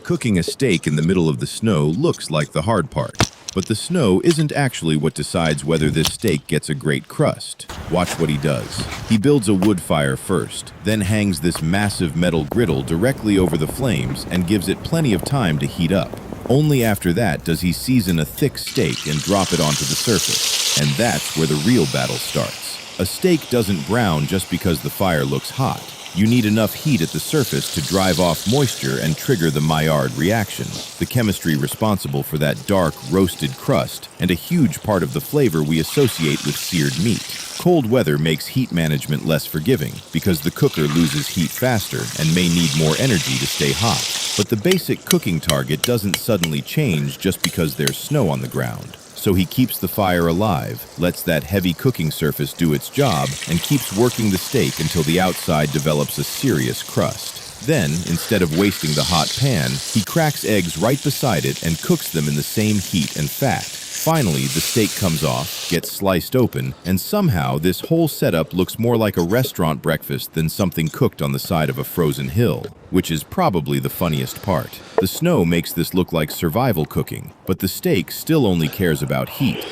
Cooking a steak in the middle of the snow looks like the hard part, but the snow isn't actually what decides whether this steak gets a great crust. Watch what he does. He builds a wood fire first, then hangs this massive metal griddle directly over the flames and gives it plenty of time to heat up. Only after that does he season a thick steak and drop it onto the surface. And that's where the real battle starts. A steak doesn't brown just because the fire looks hot. You need enough heat at the surface to drive off moisture and trigger the Maillard reaction, the chemistry responsible for that dark, roasted crust and a huge part of the flavor we associate with seared meat. Cold weather makes heat management less forgiving because the cooker loses heat faster and may need more energy to stay hot. But the basic cooking target doesn't suddenly change just because there's snow on the ground. So he keeps the fire alive, lets that heavy cooking surface do its job, and keeps working the steak until the outside develops a serious crust. Then, instead of wasting the hot pan, he cracks eggs right beside it and cooks them in the same heat and fat. Finally, the steak comes off, gets sliced open, and somehow this whole setup looks more like a restaurant breakfast than something cooked on the side of a frozen hill, which is probably the funniest part. The snow makes this look like survival cooking, but the steak still only cares about heat.